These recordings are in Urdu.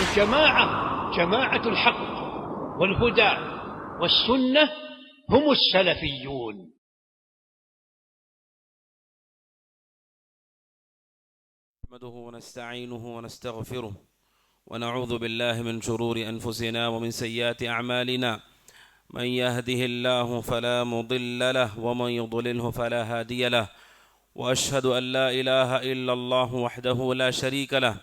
جماعة الحق والهدى والسنة هم السلفيون. نحمده ونستعينه ونستغفره ونعوذ بالله من شرور أنفسنا ومن سيئات أعمالنا، من يهده الله فلا مضل له ومن يضلله فلا هادي له، وأشهد أن لا إله إلا الله وحده لا شريك له،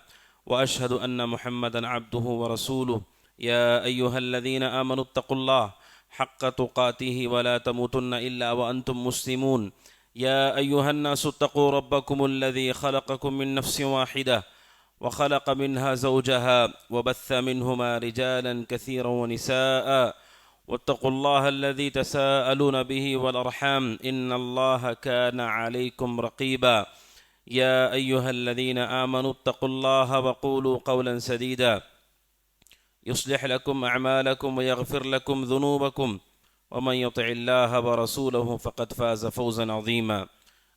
وأشهد أن محمدا عبده ورسوله. يا أيها الذين آمنوا اتقوا الله حق تقاته ولا تموتن إلا وأنتم مسلمون. يا أيها الناس اتقوا ربكم الذي خلقكم من نفس واحدة وخلق منها زوجها وبث منهما رجالا كثيرا ونساء، واتقوا الله الذي تساءلون به والأرحام إن الله كان عليكم رقيبا. يا أيها الذين آمنوا اتقوا الله وقولوا قولا سديدا يصلح لكم أعمالكم ويغفر لكم ذنوبكم، ومن يطع الله ورسوله فقد فاز فوزا عظيما.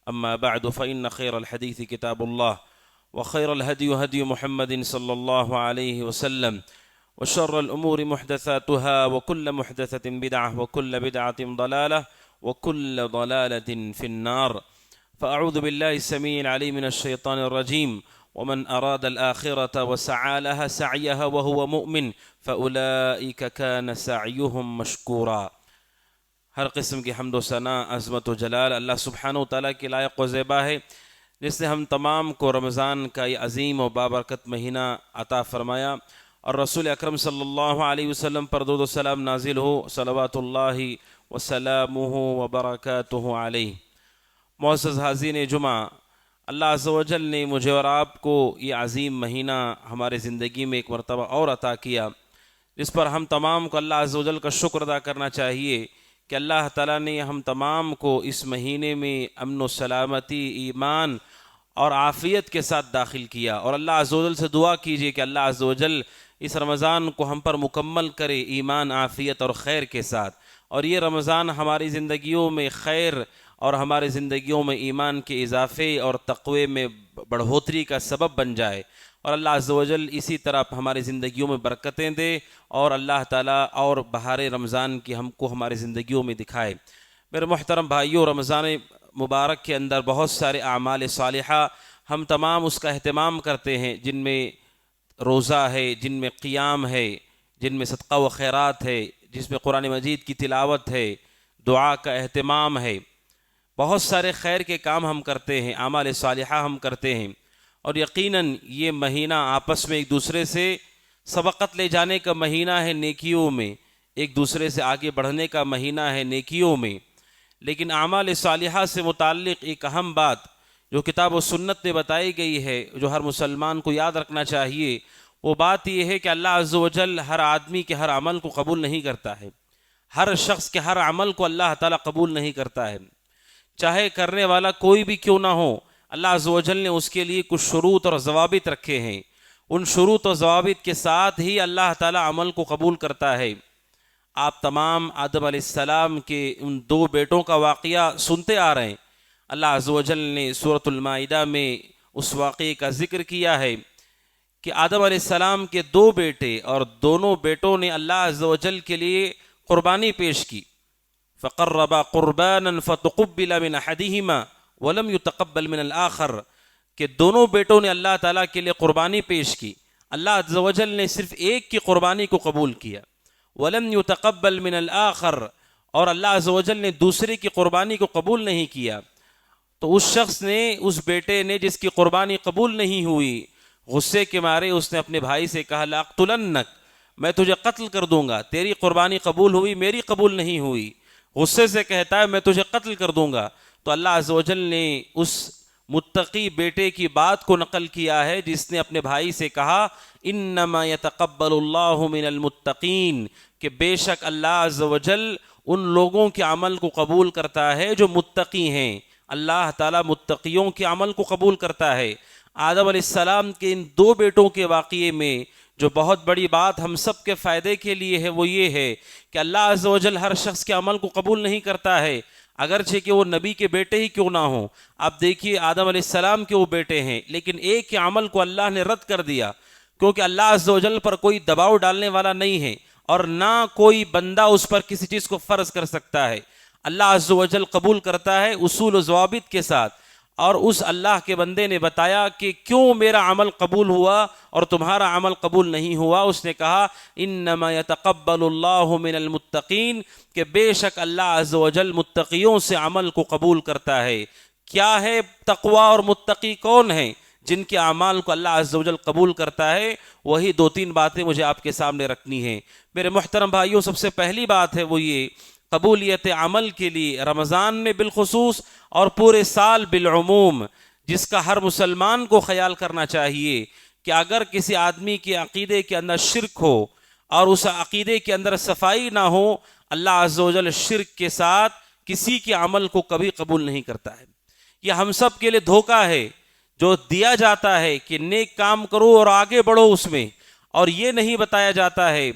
أما بعد، فإن خير الحديث كتاب الله، وخير الهدي هدي محمد صلى الله عليه وسلم، وشر الأمور محدثاتها، وكل محدثة بدعة، وكل بدعة ضلالة، وكل ضلالة في النار. فأعوذ بالله السميع العليم من الشيطان الرجيم. ومن أراد الآخرة وسعى لها سعيها وهو مؤمن فأولئك كان سعيهم مشكورا. ہر قسم کی حمد و ثنا، عظمت و جلال اللہ سبحانہ و تعالیٰ کی لائق و زیبا ہے، جس نے ہم تمام کو رمضان کا یہ عظیم و بابرکت مہینہ عطا فرمایا، اور رسول اکرم صلی اللہ علیہ وسلم پر درود و سلام نازل ہو، صلوات اللہ وسلامہ وبرکاتہ علیہ۔ معزز حاضرین جمعہ، اللہ عز و جل نے مجھے اور آپ کو یہ عظیم مہینہ ہمارے زندگی میں ایک مرتبہ اور عطا کیا، جس پر ہم تمام کو اللہ عز و جل کا شکر ادا کرنا چاہیے کہ اللہ تعالیٰ نے ہم تمام کو اس مہینے میں امن و سلامتی، ایمان اور عافیت کے ساتھ داخل کیا۔ اور اللہ عز و جل سے دعا کیجئے کہ اللہ عز و جل اس رمضان کو ہم پر مکمل کرے ایمان، عافیت اور خیر کے ساتھ، اور یہ رمضان ہماری زندگیوں میں خیر اور ہمارے زندگیوں میں ایمان کے اضافے اور تقوی میں بڑھوتری کا سبب بن جائے، اور اللہ عز و جل اسی طرح ہماری زندگیوں میں برکتیں دے، اور اللہ تعالیٰ اور بہار رمضان کی ہم کو ہماری زندگیوں میں دکھائے۔ میرے محترم بھائیوں، رمضان مبارک کے اندر بہت سارے اعمال صالحہ ہم تمام اس کا اہتمام کرتے ہیں، جن میں روزہ ہے، جن میں قیام ہے، جن میں صدقہ و خیرات ہے، جس میں قرآن مجید کی تلاوت ہے، دعا کا اہتمام ہے، بہت سارے خیر کے کام ہم کرتے ہیں، اعمال صالحہ ہم کرتے ہیں، اور یقیناً یہ مہینہ آپس میں ایک دوسرے سے سبقت لے جانے کا مہینہ ہے، نیکیوں میں ایک دوسرے سے آگے بڑھنے کا مہینہ ہے نیکیوں میں۔ لیکن اعمال صالحہ سے متعلق ایک اہم بات جو کتاب و سنت میں بتائی گئی ہے، جو ہر مسلمان کو یاد رکھنا چاہیے، وہ بات یہ ہے کہ اللہ عز و جل ہر آدمی کے ہر عمل کو قبول نہیں کرتا ہے، ہر شخص کے ہر عمل کو اللہ تعالیٰ قبول نہیں کرتا ہے، چاہے کرنے والا کوئی بھی کیوں نہ ہو۔ اللہ عز و جل نے اس کے لیے کچھ شروط اور ضوابط رکھے ہیں، ان شروط اور ضوابط کے ساتھ ہی اللہ تعالیٰ عمل کو قبول کرتا ہے۔ آپ تمام آدم علیہ السلام کے ان دو بیٹوں کا واقعہ سنتے آ رہے ہیں۔ اللہ عز و جل نے سورۃ المائدہ میں اس واقعے کا ذکر کیا ہے کہ آدم علیہ السلام کے دو بیٹے، اور دونوں بیٹوں نے اللہ عز و جل کے لیے قربانی پیش کی۔ فقربا قربانا فتقبل من احدهما ولم يتقبل من الاخر، کہ دونوں بیٹوں نے اللہ تعالیٰ کے لیے قربانی پیش کی، اللہ عز و جل نے صرف ایک کی قربانی کو قبول کیا، ولم يتقبل من الاخر، اور اللہ عز و جل نے دوسرے کی قربانی کو قبول نہیں کیا۔ تو اس شخص نے، اس بیٹے نے جس کی قربانی قبول نہیں ہوئی، غصے کے مارے اس نے اپنے بھائی سے کہا لاقتلنک، میں تجھے قتل کر دوں گا، تیری قربانی قبول ہوئی، میری قبول نہیں ہوئی۔ غصے سے کہتا ہے میں تجھے قتل کر دوں گا۔ تو اللہ عز و جل نے اس متقی بیٹے کی بات کو نقل کیا ہے جس نے اپنے بھائی سے کہا انما یتقبل اللہ من المتقین، کہ بے شک اللہ عز و جل ان لوگوں کے عمل کو قبول کرتا ہے جو متقی ہیں۔ اللہ تعالیٰ متقیوں کے عمل کو قبول کرتا ہے۔ آدم علیہ السلام کے ان دو بیٹوں کے واقعے میں جو بہت بڑی بات ہم سب کے فائدے کے لیے ہے وہ یہ ہے کہ اللہ عز و جل ہر شخص کے عمل کو قبول نہیں کرتا ہے، اگرچہ کہ وہ نبی کے بیٹے ہی کیوں نہ ہوں۔ آپ دیکھیے آدم علیہ السلام کے وہ بیٹے ہیں، لیکن ایک کے عمل کو اللہ نے رد کر دیا، کیونکہ اللہ عز و جل پر کوئی دباؤ ڈالنے والا نہیں ہے اور نہ کوئی بندہ اس پر کسی چیز کو فرض کر سکتا ہے۔ اللہ عز و جل قبول کرتا ہے اصول و ضوابط کے ساتھ، اور اس اللہ کے بندے نے بتایا کہ کیوں میرا عمل قبول ہوا اور تمہارا عمل قبول نہیں ہوا۔ اس نے کہا انما یتقبل اللہ من المتقین، کہ بے شک اللہ عز و جل متقیوں سے عمل کو قبول کرتا ہے۔ کیا ہے تقوی اور متقی کون ہیں؟ جن کے اعمال کو اللہ عز و جل قبول کرتا ہے۔ وہی دو تین باتیں مجھے آپ کے سامنے رکھنی ہیں میرے محترم بھائیوں۔ سب سے پہلی بات ہے وہ یہ، قبولیت عمل کے لیے رمضان میں بالخصوص اور پورے سال بالعموم جس کا ہر مسلمان کو خیال کرنا چاہیے کہ اگر کسی آدمی کے عقیدے کے اندر شرک ہو اور اس عقیدے کے اندر صفائی نہ ہو، اللہ عز و جل شرک کے ساتھ کسی کے عمل کو کبھی قبول نہیں کرتا ہے۔ یہ ہم سب کے لیے دھوکہ ہے جو دیا جاتا ہے کہ نیک کام کرو اور آگے بڑھو اس میں، اور یہ نہیں بتایا جاتا ہے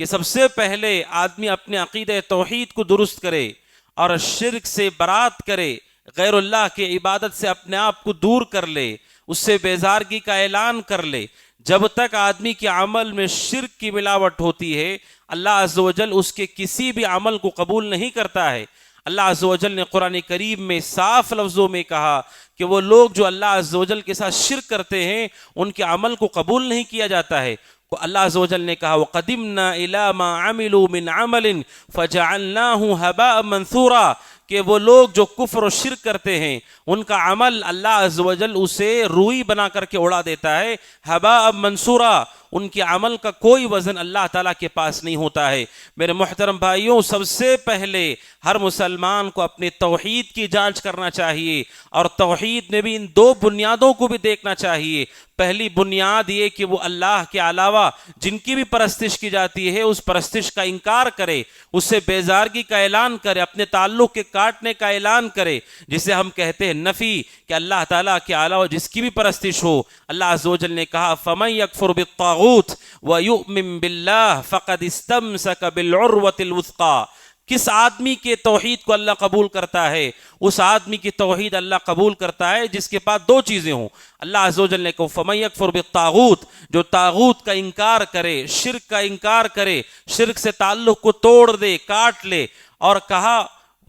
کہ سب سے پہلے آدمی اپنے عقیدہ توحید کو درست کرے اور شرک سے برات کرے، غیر اللہ کی عبادت سے اپنے آپ کو دور کر لے، اس سے بیزارگی کا اعلان کر لے۔ جب تک آدمی کے عمل میں شرک کی ملاوٹ ہوتی ہے، اللہ عز و جل اس کے کسی بھی عمل کو قبول نہیں کرتا ہے۔ اللہ عز و جل نے قرآن کریم میں صاف لفظوں میں کہا کہ وہ لوگ جو اللہ عز و جل کے ساتھ شرک کرتے ہیں ان کے عمل کو قبول نہیں کیا جاتا ہے۔ اللہ عز و جل نے کہا وَقَدِمْنَا إِلَى مَا عَمِلُوا مِنْ عَمَلٍ فَجَعَلْنَاهُ هَبَاءً مَنْثُورًا، کہ وہ لوگ جو کفر و شرک کرتے ہیں ان کا عمل اللہ عز و جل اسے روئی بنا کر کے اڑا دیتا ہے، ہباء منصورا، ان کے عمل کا کوئی وزن اللہ تعالیٰ کے پاس نہیں ہوتا ہے۔ میرے محترم بھائیوں، سب سے پہلے ہر مسلمان کو اپنے توحید کی جانچ کرنا چاہیے، اور توحید میں بھی ان دو بنیادوں کو بھی دیکھنا چاہیے۔ پہلی بنیاد یہ کہ وہ اللہ کے علاوہ جن کی بھی پرستش کی جاتی ہے اس پرستش کا انکار کرے، اس سے بیزارگی کا اعلان کرے، اپنے تعلق کے کاٹنے کا اعلان کرے، جسے ہم کہتے ہیں نفی، کہ اللہ تعالیٰ کے علاوہ جس کی بھی پرستش ہو۔ اللہ عز و جل نے کہا فَمَن يَكْفُرْ بِالطَّاغُوتِ وَيُؤْمِن بِاللَّهِ فَقَدِ اسْتَمْسَكَ بِالْعُرْوَةِ الْوُثْقَى۔ کس آدمی کے توحید کو اللہ قبول کرتا ہے؟ اس آدمی کی توحید اللہ قبول کرتا ہے جس کے پاس دو چیزیں ہوں۔ اللہ عز و جل نے کہا فَمَن يَكْفُرْ بِالطَّاغُوتِ، جو طاغوت کا انکار کرے، شرک کا انکار کرے، شرک سے تعلق کو توڑ دے، کاٹ لے، اور کہا،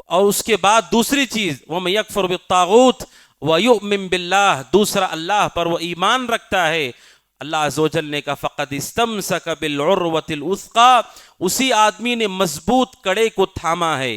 اور اس کے بعد دوسری چیز وَمَن يَكْفُرْ بِالطَّاغُوتِ وَيُؤْمِن بِاللَّهِ، دوسرا اللہ پر وہ ایمان رکھتا ہے۔ اللہ عز و جل نے کہا فَقَدِ اسْتَمْسَكَ بِالْعُرْوَةِ الْوُثْقَى، اسی آدمی نے مضبوط کڑے کو تھاما ہے۔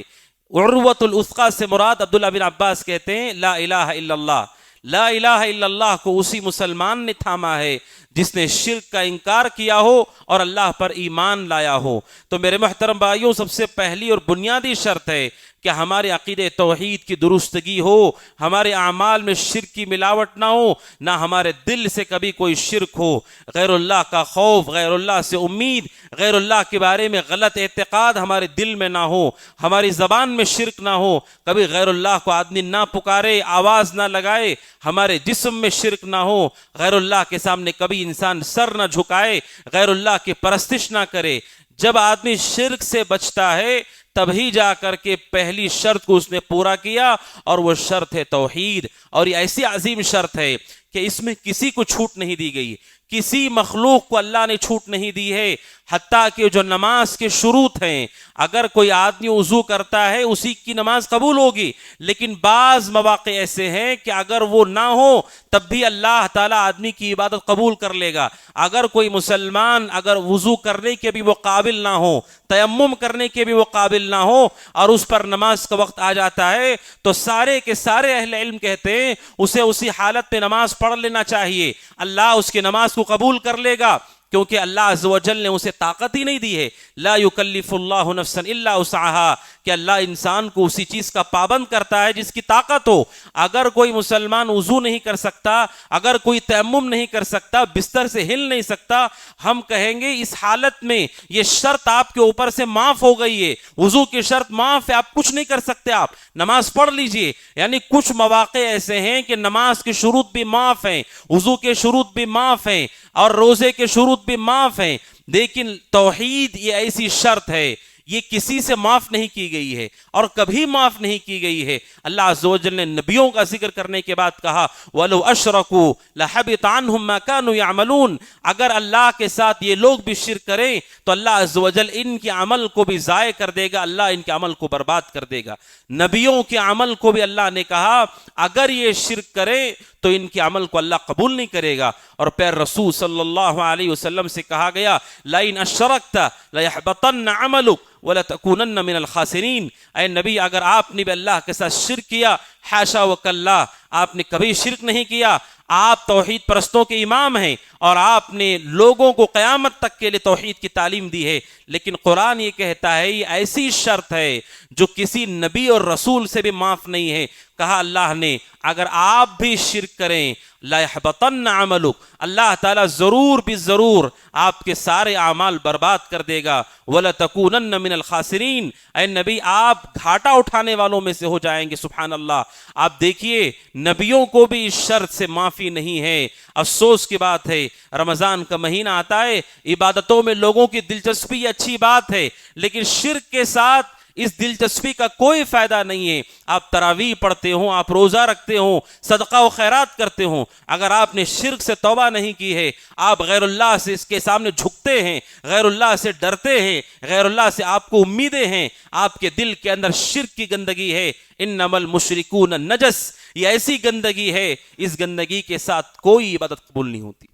عروۃ الوثقیٰ سے مراد عبداللہ بن عباس کہتے ہیں لا الہ الا اللہ، لا الہ الا اللہ کو اسی مسلمان نے تھاما ہے جس نے شرک کا انکار کیا ہو اور اللہ پر ایمان لایا ہو۔ تو میرے محترم بھائیوں، سب سے پہلی اور بنیادی شرط ہے کہ ہمارے عقیدہ توحید کی درستگی ہو، ہمارے اعمال میں شرک کی ملاوٹ نہ ہو، نہ ہمارے دل سے کبھی کوئی شرک ہو، غیر اللہ کا خوف، غیر اللہ سے امید، غیر اللہ کے بارے میں غلط اعتقاد ہمارے دل میں نہ ہو، ہماری زبان میں شرک نہ ہو، کبھی غیر اللہ کو آدمی نہ پکارے، آواز نہ لگائے، ہمارے جسم میں شرک نہ ہو، غیر اللہ کے سامنے کبھی انسان سر نہ جھکائے، غیر اللہ کی پرستش نہ کرے۔ جب آدمی شرک سے بچتا ہے تبھی جا کر کے پہلی شرط کو اس نے پورا کیا، اور وہ شرط ہے توحید، اور یہ ایسی عظیم شرط ہے کہ اس میں کسی کو چھوٹ نہیں دی گئی، کسی مخلوق کو اللہ نے چھوٹ نہیں دی ہے، حتیٰ کہ جو نماز کے شروط ہیں، اگر کوئی آدمی وضو کرتا ہے اسی کی نماز قبول ہوگی، لیکن بعض مواقع ایسے ہیں کہ اگر وہ نہ ہو تب بھی اللہ تعالیٰ آدمی کی عبادت قبول کر لے گا۔ اگر کوئی مسلمان اگر وضو کرنے کے بھی وہ قابل نہ ہو، تیمم کرنے کے بھی وہ قابل نہ ہو، اور اس پر نماز کا وقت آ جاتا ہے، تو سارے کے سارے اہل علم کہتے ہیں اسے اسی حالت میں نماز پڑھ لینا چاہیے، اللہ اس کی نماز کو قبول کر لے گا، کیونکہ اللہ عز و جل نے اسے طاقت ہی نہیں دی ہے۔ لا یکلف اللہ نفسا الا وسعها، کہ اللہ انسان کو اسی چیز کا پابند کرتا ہے جس کی طاقت ہو۔ اگر کوئی مسلمان وضو نہیں کر سکتا، اگر کوئی تیمم نہیں کر سکتا، بستر سے ہل نہیں سکتا، ہم کہیں گے اس حالت میں یہ شرط آپ کے اوپر سے معاف ہو گئی ہے، وضو کی شرط معاف ہے، آپ کچھ نہیں کر سکتے، آپ نماز پڑھ لیجئے۔ یعنی کچھ مواقع ایسے ہیں کہ نماز کے شروط بھی معاف ہیں، وضو کے شروط بھی معاف ہیں، اور روزے کے شروط بھی معاف ہیں، لیکن توحید یہ ایسی شرط ہے، یہ کسی سے معاف نہیں کی گئی ہے اور کبھی معاف نہیں کی گئی ہے۔ اللہ عز و جل نے نبیوں کا ذکر کرنے کے بعد کہا وَلَوْ أَشْرَكُوا لَحَبِطَ عَنْهُمْ مَا كَانُوا يَعْمَلُونَ، اگر اللہ کے ساتھ یہ لوگ بھی شرک کریں تو اللہ عز و جل ان کے عمل کو بھی ضائع کر دے گا، اللہ ان کے عمل کو برباد کر دے گا۔ نبیوں کے عمل کو بھی اللہ نے کہا اگر یہ شرک کریں تو ان کے عمل کو اللہ قبول نہیں کرے گا، اور پھر رسول صلی اللہ علیہ وسلم سے کہا گیا لَإِنْ أَشْرَكْتَ لَيَحْبَطَنَّ عَمَلُكَ وَلَتَكُونَنَّ مِنَ الْخَاسِرِينَ۔ اے نبی اگر آپ نے بھی اللہ کے ساتھ شرک کیا، حاشا وکلا، آپ نے کبھی شرک نہیں کیا، آپ توحید پرستوں کے امام ہیں اور آپ نے لوگوں کو قیامت تک کے لیے توحید کی تعلیم دی ہے، لیکن قرآن یہ کہتا ہے یہ ایسی شرط ہے جو کسی نبی اور رسول سے بھی معاف نہیں ہے۔ کہا اللہ نے اگر آپ بھی شرک کریں لا يحبطن عملک، اللہ تعالیٰ ضرور بھی ضرور آپ کے سارے اعمال برباد کر دے گا۔ وَلَتَكُونَنَّ مِنَ الْخَاسِرِينَ، اے نبی آپ گھاٹا اٹھانے والوں میں سے ہو جائیں گے۔ سبحان اللہ، آپ دیکھیے نبیوں کو بھی اس شرط سے معافی نہیں ہے۔ افسوس کی بات ہے رمضان کا مہینہ آتا ہے، عبادتوں میں لوگوں کی دلچسپی اچھی بات ہے، لیکن شرک کے ساتھ اس دلچسپی کا کوئی فائدہ نہیں ہے۔ آپ تراویح پڑھتے ہوں، آپ روزہ رکھتے ہوں، صدقہ و خیرات کرتے ہوں، اگر آپ نے شرک سے توبہ نہیں کی ہے، آپ غیر اللہ سے اس کے سامنے جھکتے ہیں، غیر اللہ سے ڈرتے ہیں، غیر اللہ سے آپ کو امیدیں ہیں، آپ کے دل کے اندر شرک کی گندگی ہے۔ انما المشرکون نجس، یہ ایسی گندگی ہے اس گندگی کے ساتھ کوئی عبادت قبول نہیں ہوتی۔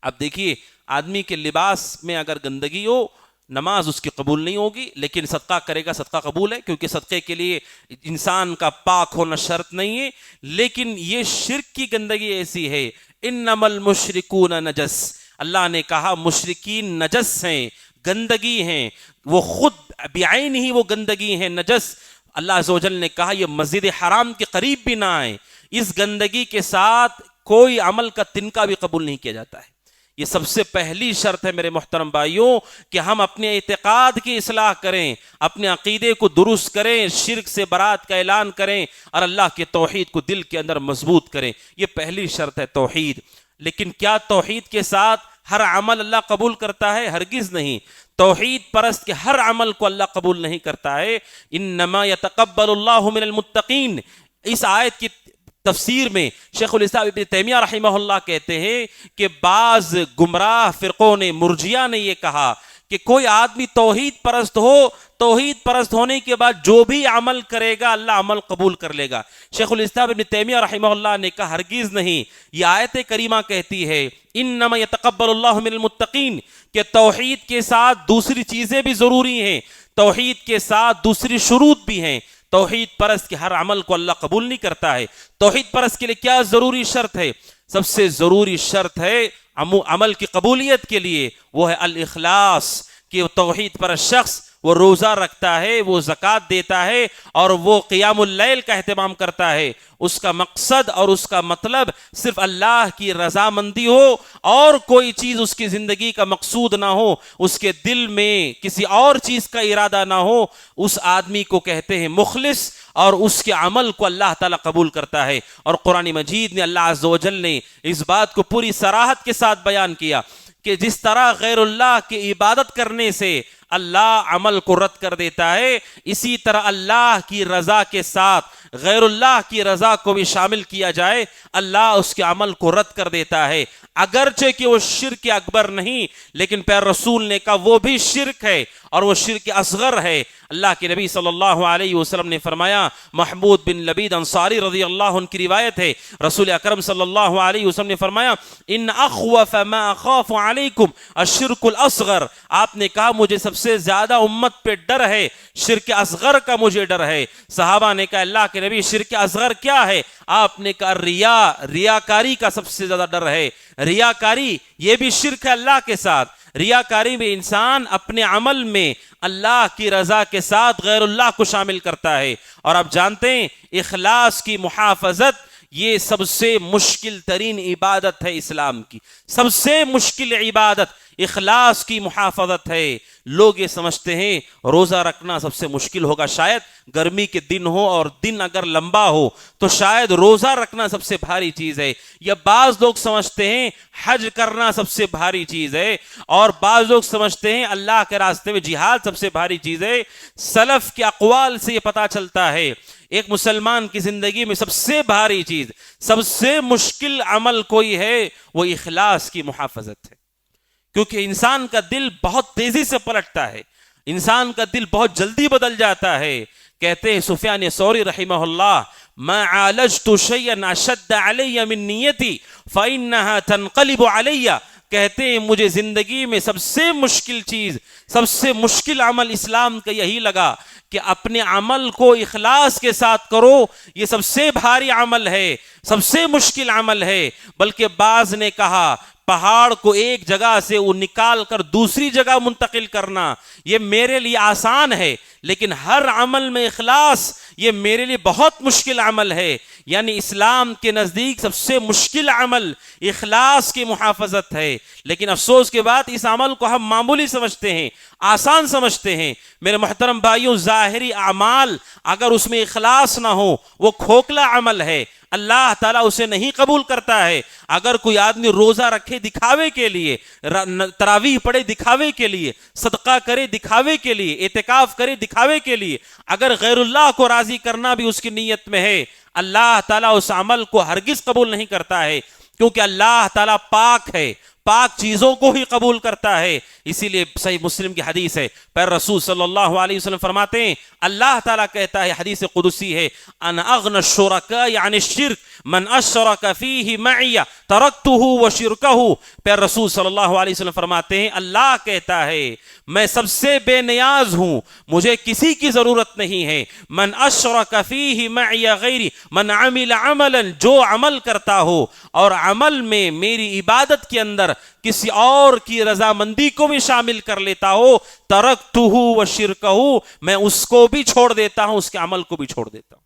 اب دیکھیے آدمی کے لباس میں اگر گندگی ہو نماز اس کی قبول نہیں ہوگی، لیکن صدقہ کرے گا صدقہ قبول ہے، کیونکہ صدقے کے لیے انسان کا پاک ہونا شرط نہیں ہے۔ لیکن یہ شرک کی گندگی ایسی ہے، انما المشرکون نجس، اللہ نے کہا مشرکین نجس ہیں، گندگی ہیں، وہ خود بعین ہی وہ گندگی ہیں، نجس۔ اللہ عز و جل نے کہا یہ مسجد حرام کے قریب بھی نہ آئیں، اس گندگی کے ساتھ کوئی عمل کا تنکا بھی قبول نہیں کیا جاتا ہے۔ یہ سب سے پہلی شرط ہے میرے محترم بھائیوں کہ ہم اپنے اعتقاد کی اصلاح کریں، اپنے عقیدے کو درست کریں، شرک سے برات کا اعلان کریں اور اللہ کے توحید کو دل کے اندر مضبوط کریں۔ یہ پہلی شرط ہے توحید۔ لیکن کیا توحید کے ساتھ ہر عمل اللہ قبول کرتا ہے؟ ہرگز نہیں۔ توحید پرست کے ہر عمل کو اللہ قبول نہیں کرتا ہے۔ انما یتقبل اللہ من المتقین، اس آیت کی تفسیر میں شیخ الاسلام ابن تیمیہ رحمہ اللہ کہتے ہیں کہ بعض گمراہ فرقوں نے، مرجیہ نے یہ کہا کہ کوئی آدمی توحید پرست ہو، توحید پرست ہونے کے بعد جو بھی عمل کرے گا اللہ عمل قبول کر لے گا۔ شیخ الاسلام ابن تیمیہ رحمہ اللہ نے کہا ہرگز نہیں، یہ آیت کریمہ کہتی ہے انما یتقبل اللہ من المتقین کہ توحید کے ساتھ دوسری چیزیں بھی ضروری ہیں، توحید کے ساتھ دوسری شروط بھی ہیں۔ توحید پرست کے ہر عمل کو اللہ قبول نہیں کرتا ہے۔ توحید پرست کے لیے کیا ضروری شرط ہے؟ سب سے ضروری شرط ہے عمل کی قبولیت کے لیے، وہ ہے الاخلاص، کہ توحید پرست شخص وہ روزہ رکھتا ہے، وہ زکوٰۃ دیتا ہے اور وہ قیام اللیل کا اہتمام کرتا ہے، اس کا مقصد اور اس کا مطلب صرف اللہ کی رضامندی ہو اور کوئی چیز اس کی زندگی کا مقصود نہ ہو، اس کے دل میں کسی اور چیز کا ارادہ نہ ہو، اس آدمی کو کہتے ہیں مخلص، اور اس کے عمل کو اللہ تعالیٰ قبول کرتا ہے۔ اور قرآن مجید نے اللہ عز و جل نے اس بات کو پوری صراحت کے ساتھ بیان کیا کہ جس طرح غیر اللہ کی عبادت کرنے سے اللہ عمل کو رد کر دیتا ہے، اسی طرح اللہ کی رضا کے ساتھ غیر اللہ کی رضا کو بھی شامل کیا جائے اللہ اس کے عمل کو رد کر دیتا ہے، اگرچہ کہ وہ شرک اکبر نہیں، لیکن پیر رسول نے کہا وہ بھی شرک ہے اور وہ شرک اصغر ہے۔ اللہ کے نبی صلی اللہ علیہ وسلم نے فرمایا، محمود بن لبید انصاری رضی اللہ عنہ کی روایت ہے، رسول اکرم صلی اللہ علیہ وسلم نے فرمایا ان اخوف ما اخاف علیکم الشرک الاصغر، آپ نے کہا مجھے سب سے زیادہ امت پہ ڈر ہے شرک اصغر کا، مجھے ڈر ہے۔ صحابہ نے کہا اللہ کے نبی شرک اصغر کیا ہے؟ آپ نے کہا ریاکاری کا سب سے زیادہ ڈر ہے۔ ریاکاری یہ بھی شرک ہے اللہ کے ساتھ۔ ریاکاری میں انسان اپنے عمل میں اللہ کی رضا کے ساتھ غیر اللہ کو شامل کرتا ہے، اور آپ جانتے ہیں اخلاص کی محافظت یہ سب سے مشکل ترین عبادت ہے اسلام کی، سب سے مشکل عبادت اخلاص کی محافظت ہے، لوگ یہ سمجھتے ہیں روزہ رکھنا سب سے مشکل ہوگا، شاید گرمی کے دن ہو اور دن اگر لمبا ہو تو شاید روزہ رکھنا سب سے بھاری چیز ہے، یا بعض لوگ سمجھتے ہیں حج کرنا سب سے بھاری چیز ہے، اور بعض لوگ سمجھتے ہیں اللہ کے راستے میں جہاد سب سے بھاری چیز ہے۔ سلف کے اقوال سے یہ پتہ چلتا ہے ایک مسلمان کی زندگی میں سب سے بھاری چیز، سب سے مشکل عمل کوئی ہے، وہ اخلاص کی محافظت ہے، کیونکہ انسان کا دل بہت تیزی سے پلٹتا ہے، انسان کا دل بہت جلدی بدل جاتا ہے۔ کہتے ہیں سفیان ثوری رحمہ اللہ، ما عالجت شيئا اشد علی من نیتی فانها تنقلب علی، کہتے ہیں مجھے زندگی میں سب سے مشکل چیز، سب سے مشکل عمل اسلام کا یہی لگا کہ اپنے عمل کو اخلاص کے ساتھ کرو، یہ سب سے بھاری عمل ہے، سب سے مشکل عمل ہے۔ بلکہ بعض نے کہا پہاڑ کو ایک جگہ سے وہ نکال کر دوسری جگہ منتقل کرنا یہ میرے لیے آسان ہے، لیکن ہر عمل میں اخلاص یہ میرے لیے بہت مشکل عمل ہے۔ یعنی اسلام کے نزدیک سب سے مشکل عمل اخلاص کی محافظت ہے، لیکن افسوس کے بعد اس عمل کو ہم معمولی سمجھتے ہیں، آسان سمجھتے ہیں۔ میرے محترم بھائیوں، ظاہری اعمال اگر اس میں اخلاص نہ ہو وہ کھوکھلا عمل ہے، اللہ تعالیٰ اسے نہیں قبول کرتا ہے۔ اگر کوئی آدمی روزہ رکھے دکھاوے کے لیے، تراویح پڑھے دکھاوے کے لیے، صدقہ کرے دکھاوے کے لیے، اعتکاف کرے دکھاوے کے لیے، اگر غیر اللہ کو راضی کرنا بھی اس کی نیت میں ہے، اللہ تعالیٰ اس عمل کو ہرگز قبول نہیں کرتا ہے، کیونکہ اللہ تعالیٰ پاک ہے، پاک چیزوں کو ہی قبول کرتا ہے۔ اسی لیے صحیح مسلم کی حدیث ہے، پیر رسول صلی اللہ علیہ وسلم فرماتے ہیں، اللہ تعالیٰ کہتا ہے، حدیث قدسی ہے، انا اغنى الشرکاء عن الشرک من اشرک فیہ معی ترکتہ وشرکہ۔ پیر رسول صلی اللہ علیہ وسلم فرماتے ہیں، اللہ کہتا ہے میں سب سے بے نیاز ہوں، مجھے کسی کی ضرورت نہیں ہے، من اشرک فیہ معی غیری، من عمل عملا، جو عمل کرتا ہو اور عمل میں میری عبادت کے اندر کسی اور کی رضامندی کو بھی شامل کر لیتا ہو، ترکتہ وشرکہ، میں اس کو بھی چھوڑ دیتا ہوں، اس کے عمل کو بھی چھوڑ دیتا ہوں۔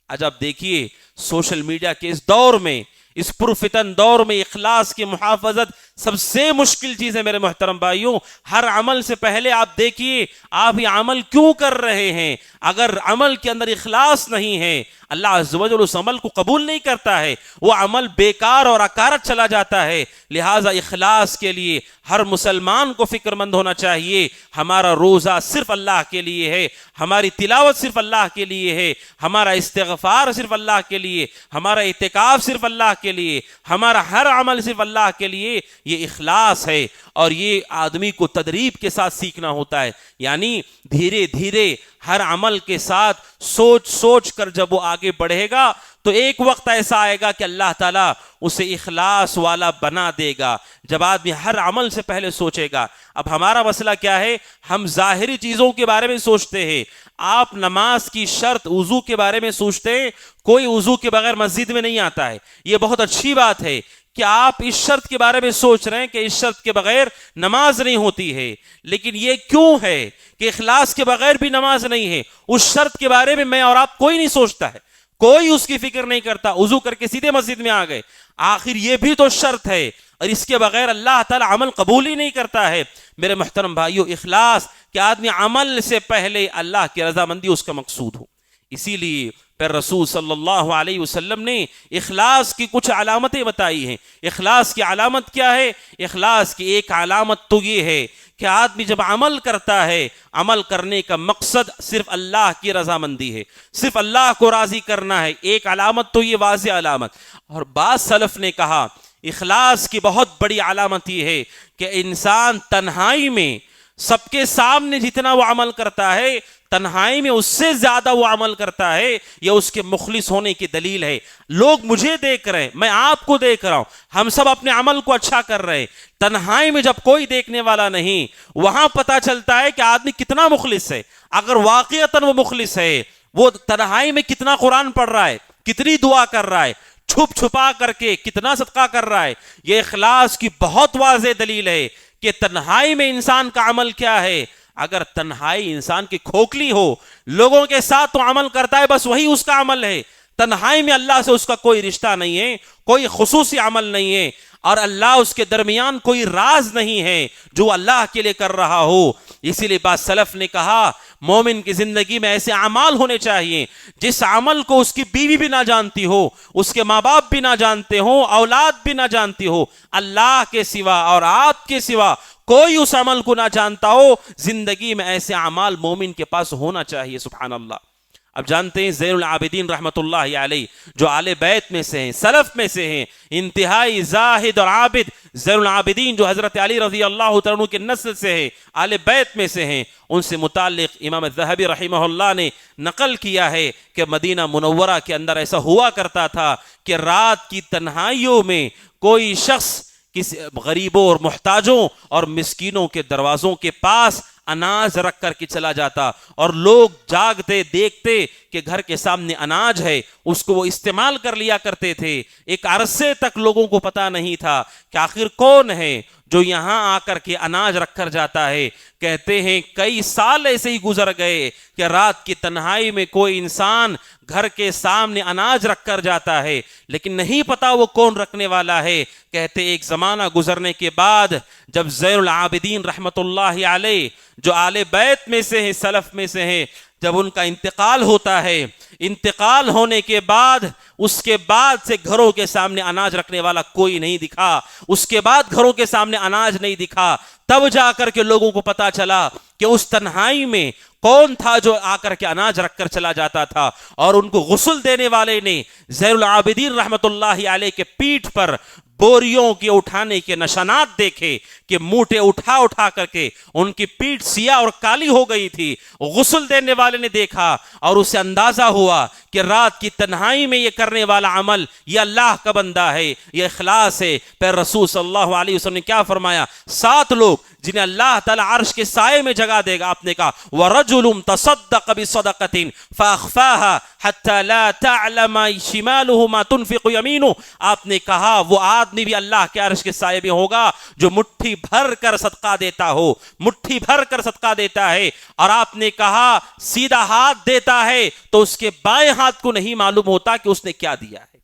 آج آپ دیکھیے سوشل میڈیا کے اس دور میں، اس پرفتن دور میں اخلاص کی محافظت سب سے مشکل چیز ہے۔ میرے محترم بھائیوں، ہر عمل سے پہلے آپ دیکھیے آپ یہ عمل کیوں کر رہے ہیں۔ اگر عمل کے اندر اخلاص نہیں ہے، اللہ عز و جل اس عمل کو قبول نہیں کرتا ہے، وہ عمل بیکار اور اکارت چلا جاتا ہے۔ لہٰذا اخلاص کے لیے ہر مسلمان کو فکر مند ہونا چاہیے، ہمارا روزہ صرف اللہ کے لیے ہے، ہماری تلاوت صرف اللہ کے لیے ہے، ہمارا استغفار صرف اللہ کے لیے، ہمارا اعتکاف صرف اللہ کے لیے، ہمارا ہر عمل صرف اللہ کے لیے۔ یہ اخلاص ہے، اور یہ آدمی کو تدریب کے ساتھ سیکھنا ہوتا ہے، یعنی دھیرے دھیرے ہر عمل کے ساتھ سوچ سوچ کر جب وہ آگے بڑھے گا تو ایک وقت ایسا آئے گا کہ اللہ تعالیٰ اسے اخلاص والا بنا دے گا، جب آدمی ہر عمل سے پہلے سوچے گا۔ اب ہمارا مسئلہ کیا ہے، ہم ظاہری چیزوں کے بارے میں سوچتے ہیں۔ آپ نماز کی شرط وضو کے بارے میں سوچتے ہیں، کوئی وضو کے بغیر مسجد میں نہیں آتا ہے، یہ بہت اچھی بات ہے کہ آپ اس شرط کے بارے میں سوچ رہے ہیں کہ اس شرط کے بغیر نماز نہیں ہوتی ہے، لیکن یہ کیوں ہے کہ اخلاص کے بغیر بھی نماز نہیں ہے؟ اس شرط کے بارے میں اور آپ کوئی نہیں سوچتا ہے، کوئی اس کی فکر نہیں کرتا، وضو کر کے سیدھے مسجد میں آ گئے۔ آخر یہ بھی تو شرط ہے، اور اس کے بغیر اللہ تعالی عمل قبول ہی نہیں کرتا ہے۔ میرے محترم بھائیو، اخلاص کہ آدمی عمل سے پہلے اللہ کی رضامندی اس کا مقصود ہو۔ اسی لیے پھر رسول صلی اللہ علیہ وسلم نے اخلاص کی کچھ علامتیں بتائی ہیں۔ اخلاص کی علامت کیا ہے؟ اخلاص کی ایک علامت تو یہ ہے کہ آدمی جب عمل کرتا ہے، عمل کرنے کا مقصد صرف اللہ کی رضامندی ہے، صرف اللہ کو راضی کرنا ہے۔ ایک علامت تو یہ واضح علامت۔ اور بعض سلف نے کہا اخلاص کی بہت بڑی علامت یہ ہے کہ انسان تنہائی میں سب کے سامنے جتنا وہ عمل کرتا ہے، تنہائی میں اس سے زیادہ وہ عمل کرتا ہے، یہ اس کے مخلص ہونے کی دلیل ہے۔ لوگ مجھے دیکھ رہے ہیں، میں آپ کو دیکھ رہا ہوں، ہم سب اپنے عمل کو اچھا کر رہے ہیں، تنہائی میں جب کوئی دیکھنے والا نہیں، وہاں پتہ چلتا ہے کہ آدمی کتنا مخلص ہے۔ اگر واقعتاً وہ مخلص ہے، وہ تنہائی میں کتنا قرآن پڑھ رہا ہے، کتنی دعا کر رہا ہے، چھپ چھپا کر کے کتنا صدقہ کر رہا ہے، یہ اخلاص کی بہت واضح دلیل ہے کہ تنہائی میں انسان کا عمل کیا ہے۔ اگر تنہائی انسان کی کھوکھلی ہو، لوگوں کے ساتھ تو عمل کرتا ہے، بس وہی اس کا عمل ہے، تنہائی میں اللہ سے اس کا کوئی رشتہ نہیں ہے، کوئی خصوصی عمل نہیں ہے، اور اللہ اس کے درمیان کوئی راز نہیں ہے جو اللہ کے لیے کر رہا ہو۔ اسی لیے بعض سلف نے کہا مومن کی زندگی میں ایسے اعمال ہونے چاہیے جس عمل کو اس کی بیوی بھی نہ جانتی ہو، اس کے ماں باپ بھی نہ جانتے ہوں، اولاد بھی نہ جانتی ہو، اللہ کے سوا اور آپ کے سوا کوئی اس عمل کو نہ جانتا ہو۔ زندگی میں ایسے اعمال مومن کے پاس ہونا چاہیے۔ سبحان اللہ۔ اب جانتے ہیں زین العابدین رحمۃ اللہ علیہ جو آل بیت میں سے ہیں، سلف میں سے ہیں، انتہائی زاہد اور عابد زین العابدین جو حضرت علی رضی اللہ تعالیٰ عنہ کے نسل سے ہیں، آل بیت میں سے ہیں، ان سے متعلق امام الذہبی رحمہ اللہ نے نقل کیا ہے کہ مدینہ منورہ کے اندر ایسا ہوا کرتا تھا کہ رات کی تنہائیوں میں کوئی شخص کسی غریبوں اور محتاجوں اور مسکینوں کے دروازوں کے پاس اناج رکھ کر کے چلا جاتا، اور لوگ جاگتے دیکھتے کہ گھر کے سامنے اناج ہے، اس کو وہ استعمال کر لیا کرتے تھے۔ ایک عرصے تک لوگوں کو پتہ نہیں تھا کہ آخر کون ہے جو یہاں آ کر کے اناج رکھ کر جاتا ہے۔ کہتے ہیں کئی سال ایسے ہی گزر گئے کہ رات کی تنہائی میں کوئی انسان گھر کے سامنے اناج رکھ کر جاتا ہے، لیکن نہیں پتا وہ کون رکھنے والا ہے۔ کہتے ایک زمانہ گزرنے کے بعد جب زین العابدین رحمت اللہ علیہ جو آل بیت میں سے ہیں، سلف میں سے ہیں، جب ان کا انتقال ہوتا ہے، انتقال ہونے کے بعد اس کے بعد سے گھروں کے سامنے اناج رکھنے والا کوئی نہیں دکھا، اس کے بعد گھروں کے سامنے اناج نہیں دکھا۔ تب جا کر کے لوگوں کو پتا چلا کہ اس تنہائی میں کون تھا جو آ کر کے اناج رکھ کر چلا جاتا تھا، اور ان کو غسل دینے والے نے زین العابدین رحمت اللہ علیہ کے پیٹھ پر بوریوں کے اٹھانے کے نشانات دیکھے کہ موٹے اٹھا اٹھا کر کے ان کی پیٹھ سیاہ اور کالی ہو گئی تھی۔ غسل دینے والے نے دیکھا اور اسے اندازہ ہوا کہ رات کی تنہائی میں یہ کرنے والا عمل یہ اللہ کا بندہ ہے، یہ اخلاص ہے۔ پھر رسول صلی اللہ علیہ وسلم نے کیا فرمایا؟ 7 لوگ جنہیں اللہ تعالیٰ عرش کے سائے میں جگہ دے گا۔ آپ نے کہا وَرَجُلٌ تَصَدَّقَ بِصَدَقَةٍ فَأَخْفَاهَا حَتَّى لَا تَعْلَمَ شِمَالُهُ مَا تُنْفِقُ يَمِينُهُ۔ آپ نے کہا وہ آدمی بھی اللہ کے عرش کے سائے میں ہوگا جو مٹھی بھر کر صدقہ دیتا ہو، مٹھی بھر کر صدقہ دیتا ہے، اور آپ نے کہا سیدھا ہاتھ دیتا ہے تو اس کے بائیں ہاتھ کو نہیں معلوم ہوتا کہ اس نے کیا دیا ہے۔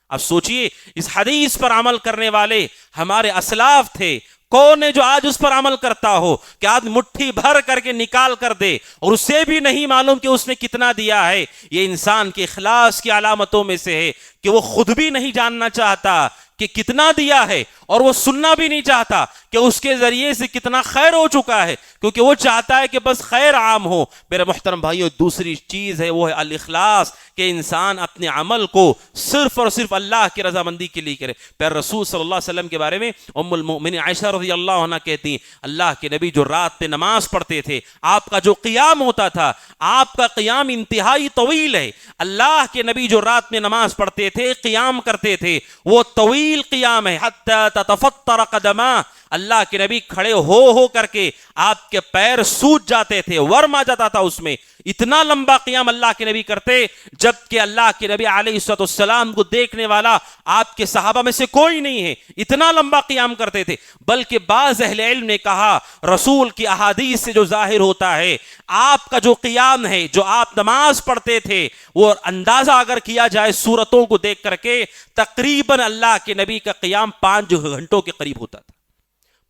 اب سوچئے اس حدیث پر عمل کرنے والے ہمارے اسلاف تھے، کون ہے جو آج اس پر عمل کرتا ہو کہ آدمی مٹھی بھر کر کے نکال کر دے اور اسے بھی نہیں معلوم کہ اس نے کتنا دیا ہے؟ یہ انسان کے اخلاص کی علامتوں میں سے ہے کہ وہ خود بھی نہیں جاننا چاہتا کہ کتنا دیا ہے، اور وہ سننا بھی نہیں چاہتا کہ اس کے ذریعے سے کتنا خیر ہو چکا ہے، کیونکہ وہ چاہتا ہے کہ بس خیر عام ہو۔ میرے محترم بھائیو، دوسری چیز ہے وہ ہے الاخلاص، کہ انسان اپنے عمل کو صرف اور صرف اللہ کی رضامندی کے لیے کرے۔ پھر رسول صلی اللہ علیہ وسلم کے بارے میں ام المؤمنین عائشہ رضی اللہ عنہ کہتی ہیں اللہ کے نبی جو رات پہ نماز پڑھتے تھے، آپ کا جو قیام ہوتا تھا، آپ کا قیام انتہائی طویل ہے۔ اللہ کے نبی جو رات میں نماز پڑھتے تھے، قیام کرتے تھے، وہ طویل قیام ہے، حتی تتفطر قدما۔ اللہ کے نبی کھڑے ہو کر کے آپ کے پیر سوج جاتے تھے، ورم آ جاتا تھا اس میں۔ اتنا لمبا قیام اللہ کے نبی کرتے، جبکہ اللہ کے نبی علیہ السلام کو دیکھنے والا آپ کے صحابہ میں سے کوئی نہیں ہے، اتنا لمبا قیام کرتے تھے۔ بلکہ بعض اہل علم نے کہا رسول کی احادیث سے جو ظاہر ہوتا ہے، آپ کا جو قیام ہے، جو آپ نماز پڑھتے تھے، وہ اندازہ اگر کیا جائے صورتوں کو دیکھ کر کے، تقریباً اللہ کے نبی کا قیام 5 گھنٹوں کے قریب ہوتا تھا۔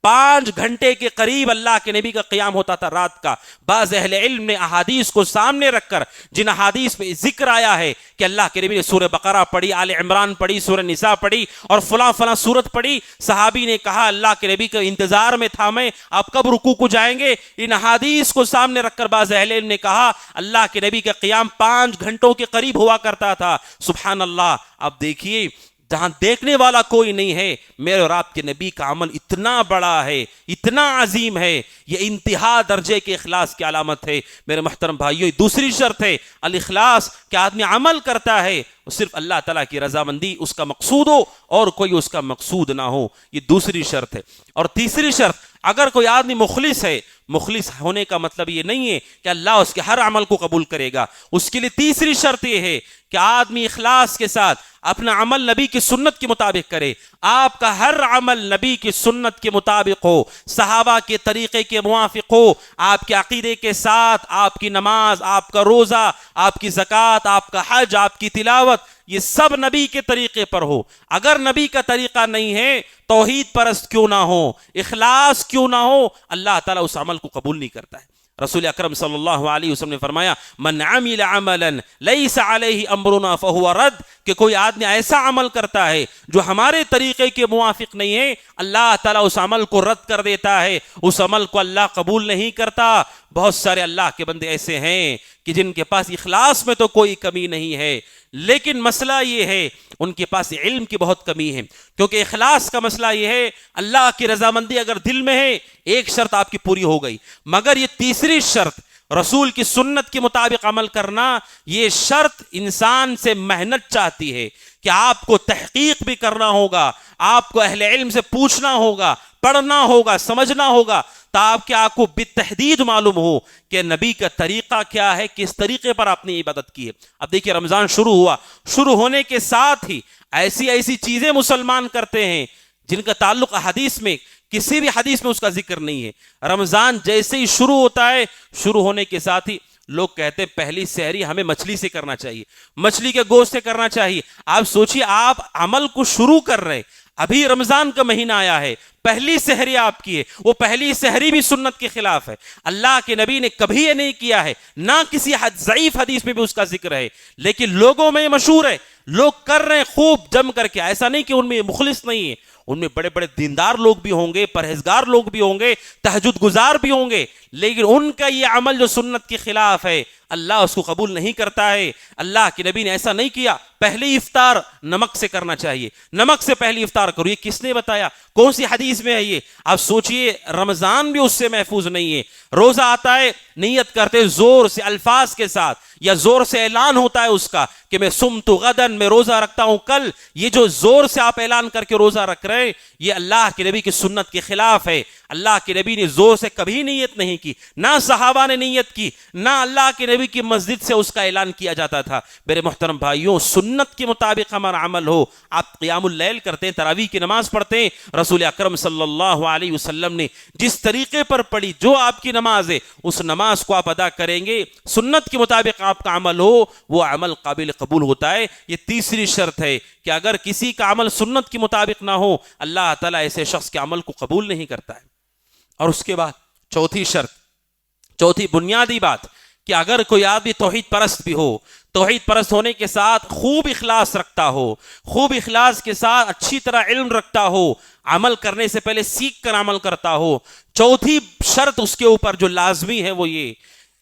5 گھنٹے کے قریب اللہ کے نبی کا قیام ہوتا تھا رات کا۔ بعض اہل علم نے احادیث کو سامنے رکھ کر، جن احادیث میں ذکر آیا ہے کہ اللہ کے نبی نے سورہ بقرہ پڑھی، آل عمران پڑھی، سورہ نساء پڑھی اور فلاں فلاں سورت پڑھی، صحابی نے کہا اللہ کے نبی کے انتظار میں تھا میں، آپ کب رکوع کو جائیں گے؟ ان احادیث کو سامنے رکھ کر بعض اہل علم نے کہا اللہ کے نبی کا قیام 5 گھنٹوں کے قریب ہوا کرتا تھا۔ سبحان اللہ۔ اب دیکھیے جہاں دیکھنے والا کوئی نہیں ہے، میرے اور آپ کے نبی کا عمل اتنا بڑا ہے، اتنا عظیم ہے، یہ انتہا درجے کے اخلاص کی علامت ہے۔ میرے محترم بھائیو، دوسری شرط ہے الاخلاص، کہ آدمی عمل کرتا ہے صرف اللہ تعالیٰ کی رضامندی اس کا مقصود ہو اور کوئی اس کا مقصود نہ ہو، یہ دوسری شرط ہے۔ اور تیسری شرط اگر کوئی آدمی مخلص ہے، مخلص ہونے کا مطلب یہ نہیں ہے کہ اللہ اس کے ہر عمل کو قبول کرے گا. اس کے لیے تیسری شرط یہ ہے کہ آدمی اخلاص کے ساتھ اپنا عمل نبی کی سنت کے مطابق کرے. آپ کا ہر عمل نبی کی سنت کے مطابق ہو، صحابہ کے طریقے کے موافق ہو، آپ کے عقیدے کے ساتھ آپ کی نماز، آپ کا روزہ، آپ کی زکوٰۃ، آپ کا حج، آپ کی تلاوت، یہ سب نبی کے طریقے پر ہو. اگر نبی کا طریقہ نہیں ہے، توحید پرست کیوں نہ ہو، اخلاص کیوں نہ ہو، اللہ تعالیٰ اس عمل کو قبول نہیں کرتا ہے. رسول اکرم صلی اللہ علیہ وسلم نے فرمایا من عمل عملا لیس علیہ امرنا فہو رد، کہ کوئی آدمی ایسا عمل کرتا ہے جو ہمارے طریقے کے موافق نہیں ہے، اللہ تعالیٰ اس عمل کو رد کر دیتا ہے، اس عمل کو اللہ قبول نہیں کرتا. بہت سارے اللہ کے بندے ایسے ہیں کہ جن کے پاس اخلاص میں تو کوئی کمی نہیں ہے، لیکن مسئلہ یہ ہے ان کے پاس علم کی بہت کمی ہے. کیونکہ اخلاص کا مسئلہ یہ ہے اللہ کی رضامندی اگر دل میں ہے، ایک شرط آپ کی پوری ہو گئی، مگر یہ تیسری شرط رسول کی سنت کے مطابق عمل کرنا، یہ شرط انسان سے محنت چاہتی ہے کہ آپ کو تحقیق بھی کرنا ہوگا، آپ کو اہل علم سے پوچھنا ہوگا، پڑھنا ہوگا، سمجھنا ہوگا، تاکہ آپ کو بالتحدید معلوم ہو کہ نبی کا طریقہ کیا ہے، کس طریقے پر آپ نے عبادت کی ہے. اب دیکھیے رمضان شروع ہوا، شروع ہونے کے ساتھ ہی ایسی چیزیں مسلمان کرتے ہیں جن کا تعلق حدیث میں، کسی بھی حدیث میں اس کا ذکر نہیں ہے. رمضان جیسے ہی شروع ہوتا ہے، شروع ہونے کے ساتھ ہی لوگ کہتے ہیں پہلی سحری ہمیں مچھلی سے کرنا چاہیے، مچھلی کے گوشت سے کرنا چاہیے. آپ سوچئے، آپ عمل کو شروع کر رہے، ابھی رمضان کا مہینہ آیا ہے، پہلی سحری آپ کی ہے، وہ پہلی سحری بھی سنت کے خلاف ہے. اللہ کے نبی نے کبھی یہ نہیں کیا ہے، نہ کسی ضعیف حدیث میں بھی اس کا ذکر ہے، لیکن لوگوں میں یہ مشہور ہے، لوگ کر رہے ہیں خوب جم کر کے. ایسا نہیں کہ ان میں مخلص نہیں ہے، ان میں بڑے بڑے دیندار لوگ بھی ہوں گے، پرہیزگار لوگ بھی ہوں گے، تہجد گزار بھی ہوں گے، لیکن ان کا یہ عمل جو سنت کے خلاف ہے اللہ اس کو قبول نہیں کرتا ہے. اللہ کے نبی نے ایسا نہیں کیا. پہلی افطار نمک سے کرنا چاہیے، نمک سے پہلی افطار کرو، یہ کس نے بتایا؟ کون سی حدیث میں ہے یہ؟ آپ سوچئے رمضان بھی اس سے محفوظ نہیں ہے. روزہ آتا ہے، نیت کرتے زور سے الفاظ کے ساتھ، یا زور سے اعلان ہوتا ہے اس کا کہ میں صمت غدن، میں روزہ رکھتا ہوں کل. یہ جو زور سے آپ اعلان کر کے روزہ رکھ رہے ہیں، یہ اللہ کے نبی کی سنت کے خلاف ہے. اللہ کے نبی نے زور سے کبھی نیت نہیں کی، نہ صحابہ نے نیت کی، نہ اللہ کے نبی کی مسجد سے اس کا اعلان کیا جاتا تھا. میرے محترم بھائیوں، سنت کے مطابق ہمارا عمل ہو. آپ قیام اللیل کرتے ہیں، تراویح کی نماز پڑھتے ہیں، رسول اکرم صلی اللہ علیہ وسلم نے جس طریقے پر پڑھی، جو آپ کی نماز ہے اس نماز کو آپ ادا کریں گے، سنت کے مطابق آپ کا عمل ہو، وہ عمل قابل قبول ہوتا ہے. یہ تیسری شرط ہے کہ اگر کسی کا عمل سنت کے مطابق نہ ہو، اللہ تعالیٰ ایسے شخص کے عمل کو قبول نہیں کرتا ہے. اور اس کے بعد چوتھی شرط، چوتھی بنیادی بات، کہ اگر کوئی آدمی توحید پرست بھی ہو، توحید پرست ہونے کے ساتھ خوب اخلاص رکھتا ہو، خوب اخلاص کے ساتھ اچھی طرح علم رکھتا ہو، عمل کرنے سے پہلے سیکھ کر عمل کرتا ہو، چوتھی شرط اس کے اوپر جو لازمی ہے وہ یہ،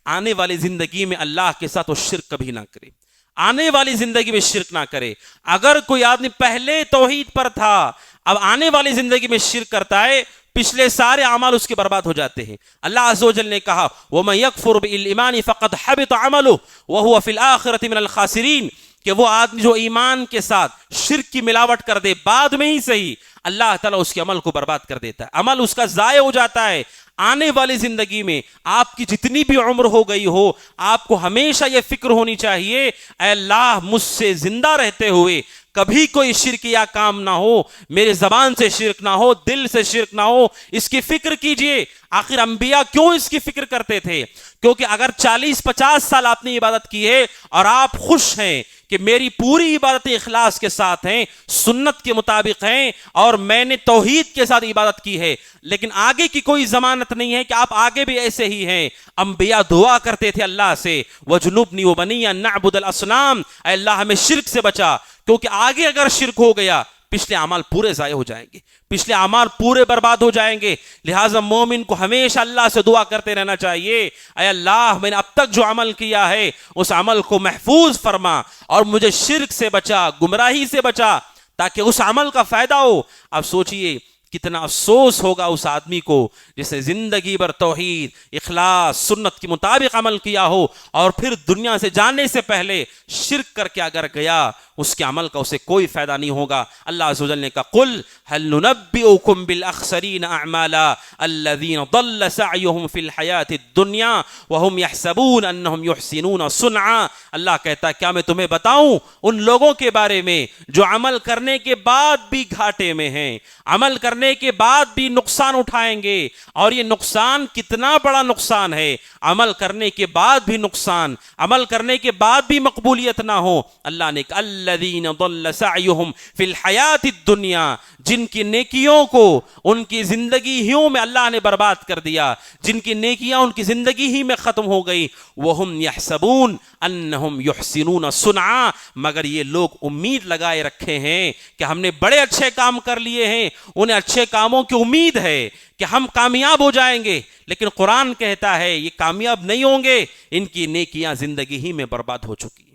آنے والی زندگی میں اللہ کے ساتھ وہ شرک کبھی نہ کرے، آنے والی زندگی میں شرک نہ کرے. اگر کوئی آدمی پہلے توحید پر تھا، اب آنے والی زندگی میں شرک کرتا ہے، پچھلے سارے اعمال اس کے برباد ہو جاتے ہیں. اللہ عز و جل نے کہا وَمَن يَكْفُرْ بِالْإِيمَانِ فَقَدْ حَبِطَ عَمَلُهُ وَهُوَ فِي الْآخِرَةِ مِنَ الْخَاسِرِينَ، کہ وہ آدمی جو ایمان کے ساتھ شرک کی ملاوٹ کر دے، بعد میں ہی صحیح، اللہ تعالیٰ اس کے عمل کو برباد کر دیتا ہے، عمل اس کا ضائع ہو جاتا ہے. آنے والی زندگی میں آپ کی جتنی بھی عمر ہو گئی ہو، آپ کو ہمیشہ یہ فکر ہونی چاہیے اے اللہ مجھ سے زندہ رہتے ہوئے کبھی کوئی شرک یا کام نہ ہو، میرے زبان سے شرک نہ ہو، دل سے شرک نہ ہو. اس کی فکر کیجئے. آخر انبیاء کیوں اس کی فکر کرتے تھے؟ کیونکہ اگر 40-50 سال آپ نے عبادت کی ہے اور آپ خوش ہیں کہ میری پوری عبادت اخلاص کے ساتھ ہیں، سنت کے مطابق ہیں، اور میں نے توحید کے ساتھ عبادت کی ہے، لیکن آگے کی کوئی ضمانت نہیں ہے کہ آپ آگے بھی ایسے ہی ہیں. انبیاء دعا کرتے تھے اللہ سے وَجْنُبْنِي وَبَنِيَّ أَن نَّعْبُدَ الْأَصْنَامَ، اے اللہ ہمیں شرک سے بچا، کیونکہ آگے اگر شرک ہو گیا پچھلے اعمال پورے ضائع ہو جائیں گے، پچھلے اعمال پورے برباد ہو جائیں گے. لہٰذا مومن کو ہمیشہ اللہ سے دعا کرتے رہنا چاہیے اے اللہ میں نے اب تک جو عمل کیا ہے اس عمل کو محفوظ فرما اور مجھے شرک سے بچا، گمراہی سے بچا، تاکہ اس عمل کا فائدہ ہو. اب سوچئے کتنا افسوس ہوگا اس آدمی کو جس نے زندگی بھر توحید، اخلاص، سنت کے مطابق عمل کیا ہو اور پھر دنیا سے جانے سے پہلے شرک کر کے اگر گیا، اس کے عمل کا اسے کوئی فائدہ نہیں ہوگا۔ اللہ عز و جل نے کہا قل هل ننبئكم بالاخسرین اعمالا الذین ضل سعیهم فی الحیاۃ الدنیا وهم يحسبون انهم يحسنون صنعا۔ اللہ کہتا ہے کیا میں تمہیں بتاؤں ان لوگوں کے بارے میں جو عمل کرنے کے بعد بھی گھاٹے میں ہیں، عمل کرنے کے بعد بھی نقصان اٹھائیں گے، اور یہ نقصان کتنا بڑا نقصان ہے، عمل کرنے کے بعد بھی نقصان، عمل کرنے کے بعد بھی مقبولیت نہ ہو۔ اللہ نے کہا الذین ضل سعیہم فی الحیاۃ الدنیا، جن کی نیکیوں کو ان کی زندگی ہیوں میں اللہ نے برباد کر دیا، جن کی نیکیاں ان کی زندگی ہی میں ختم ہو گئی، وہم یحسبون انہم یحسنون صنعا، مگر یہ لوگ امید لگائے رکھے ہیں کہ ہم نے بڑے اچھے کام کر لیے ہیں، انہیں اچھے کاموں کی امید ہے کہ ہم کامیاب ہو جائیں گے، لیکن قرآن کہتا ہے یہ کامیاب نہیں ہوں گے، ان کی نیکیاں زندگی ہی میں برباد ہو چکی ہیں۔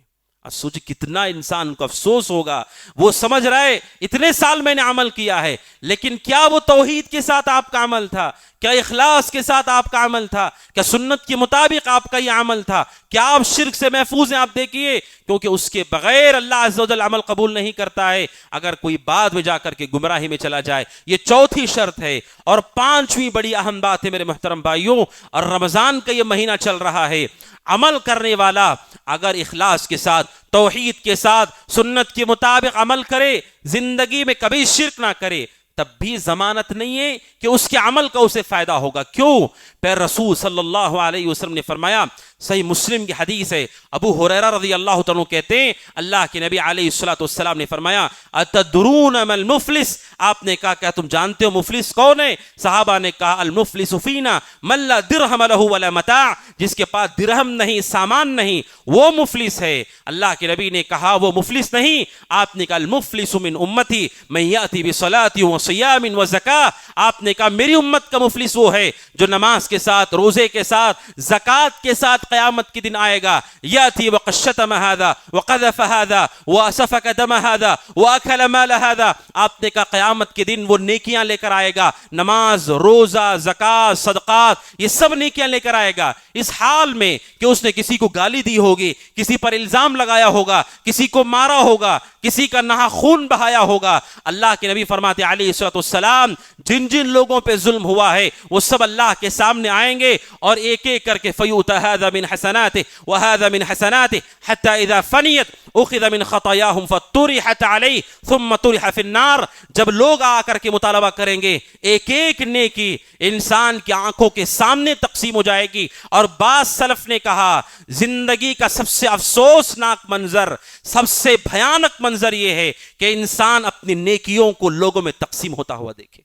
سوچ کتنا انسان کو افسوس ہوگا، وہ سمجھ رہا ہے اتنے سال میں نے عمل کیا ہے، لیکن کیا وہ توحید کے ساتھ آپ کا عمل تھا؟ کیا اخلاص کے ساتھ آپ کا عمل تھا؟ کیا سنت کے مطابق آپ کا یہ عمل تھا؟ کیا آپ شرک سے محفوظ ہیں؟ آپ دیکھیے، کیونکہ اس کے بغیر اللہ عز و جل عمل قبول نہیں کرتا ہے۔ اگر کوئی بعد میں جا کر کے گمراہی میں چلا جائے، یہ چوتھی شرط ہے۔ اور پانچویں بڑی اہم بات ہے میرے محترم بھائیوں، اور رمضان کا یہ مہینہ چل رہا ہے، عمل کرنے والا اگر اخلاص کے ساتھ، توحید کے ساتھ، سنت کے مطابق عمل کرے، زندگی میں کبھی شرک نہ کرے، تب بھی ضمانت نہیں ہے کہ اس کے عمل کا اسے فائدہ ہوگا۔ کیوں؟ پھر رسول صلی اللہ علیہ وسلم نے فرمایا، صحیح مسلم کی حدیث ہے، ابو ہریرہ رضی اللہ تعالیٰ کہتے ہیں اللہ کے نبی علیہ الصلوۃ نے فرمایا اتدرون ما المفلس، آپ نے کہا کیا تم جانتے ہو مفلس کون ہے؟ صحابہ نے کہا المفلس فینا من لا درہم لہ ولا متاع، جس کے پاس درہم نہیں، سامان نہیں، وہ مفلس ہے۔ اللہ کے نبی نے کہا وہ مفلس نہیں، آپ نے کہا المفلس من امتی من یاتی بصلاۃ وصیام وزکاۃ، آپ نے کہا میری امت کا مفلس وہ ہے جو نماز کے ساتھ، روزے کے ساتھ، زکوٰۃ کے ساتھ قیامت کے دن آئے گا۔ یاتی وقد شتم ھذا وقذف ھذا وسفک دم ھذا واکل مال ھذا، آپ نے کہا قیامت کے دن وہ نیکیاں لے کر آئے گا، نماز، روزہ، زکوٰۃ، صدقات، یہ سب نیکیاں لے کر آئے گا، اس حال میں کہ اس نے کسی کو گالی دی ہوگی، کسی پر الزام لگایا ہوگا، کسی کو مارا ہوگا، کسی کا نہا خون بہایا ہوگا۔ اللہ کے نبی فرماتے علیہ السلام جن جن لوگوں پہ ظلم ہوا ہے وہ سب اللہ کے سامنے آئیں گے، اور ایک ایک کر کے فیؤتی ھذا من حسناته وهذا من حسناته حتى اذا فنيت اخذ من خطاياهم فطرحت عليه ثم طرح في النار، جب لوگ آ کر کے مطالبہ کریں گے ایک ایک نیکی انسان کی آنکھوں کے سامنے تقسیم ہو جائے گی۔ اور بعض سلف نے کہا زندگی کا سب سے افسوسناک منظر، سب سے بھیانک منظر یہ ہے کہ انسان اپنی نیکیوں کو لوگوں میں تقسیم ہوتا ہوا دیکھے،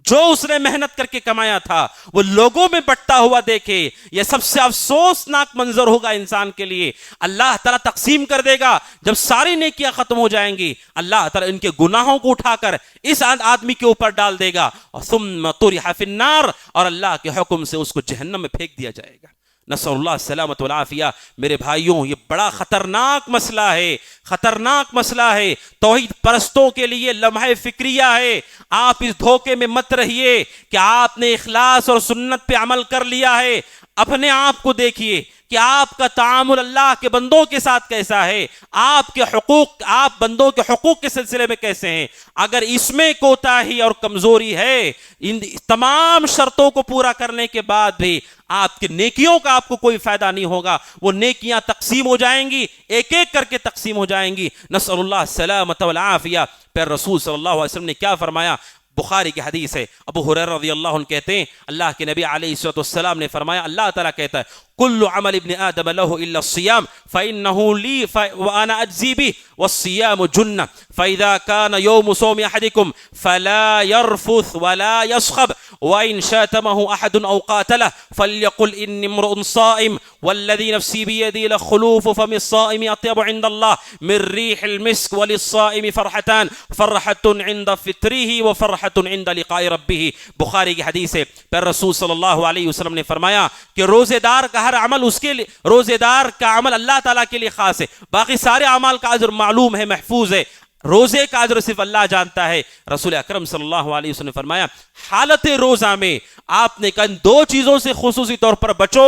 جو اس نے محنت کر کے کمایا تھا وہ لوگوں میں بٹتا ہوا دیکھے۔ یہ سب سے افسوسناک منظر ہوگا انسان کے لیے۔ اللہ تعالیٰ تقسیم کر دے گا، جب ساری نیکیاں ختم ہو جائیں گی اللہ تعالیٰ ان کے گناہوں کو اٹھا کر اس آدمی کے اوپر ڈال دے گا، اور ثم طرح فی النار، اور اللہ کے حکم سے اس کو جہنم میں پھینک دیا جائے گا۔ نسأل اللہ السلامۃ والعافیہ۔ میرے بھائیوں یہ بڑا خطرناک مسئلہ ہے، خطرناک مسئلہ ہے، توحید پرستوں کے لیے لمحہ فکریہ ہے۔ آپ اس دھوکے میں مت رہیے کہ آپ نے اخلاص اور سنت پہ عمل کر لیا ہے۔ اپنے آپ کو دیکھیے کہ آپ کا تعامل اللہ کے بندوں کے ساتھ کیسا ہے، آپ کے حقوق، آپ بندوں کے حقوق کے سلسلے میں کیسے ہیں۔ اگر اس میں کوتاہی اور کمزوری ہے، ان تمام شرطوں کو پورا کرنے کے بعد بھی آپ کی نیکیوں کا آپ کو کوئی فائدہ نہیں ہوگا، وہ نیکیاں تقسیم ہو جائیں گی، ایک ایک کر کے تقسیم ہو جائیں گی۔ نسأل اللہ السلامۃ والعافیہ۔ پھر رسول صلی اللہ علیہ وسلم نے کیا فرمایا؟ بخاری کی حدیث ہے، ابو ہریرہ رضی اللہ عنہ کہتے ہیں اللہ کے نبی علیہ السلام نے فرمایا، اللہ تعالیٰ کہتا ہے کل عمل ابن آدم له الا الصيام فانه لي وانا اجزي به والصيام جنة فاذا كان يوم صوم احدكم فلا يرفث ولا يصخب وان شاتمه احد او قاتله فليقل اني امرؤ صائم والذي نفسي بيدي لخلوف فم الصائم اطيب عند الله من ريح المسك وللصائم فرحتان فرحة عند فطره وفرحة عند لقاء ربه۔ بخاری کی حدیث ہے۔ پھر رسول صلی اللہ علیہ وسلم نے فرمایا کہ روزے دار کا ہر عمل اس کے لیے، روزے دار کا عمل اللہ تعالیٰ کے لیے خاص ہے، باقی سارے اعمال کا اجر معلوم ہے، محفوظ ہے، روزے کا اجر صرف اللہ جانتا ہے۔ رسول اکرم صلی اللہ علیہ وسلم نے فرمایا حالت روزہ میں آپ نے کہا ان دو چیزوں سے خصوصی طور پر بچو،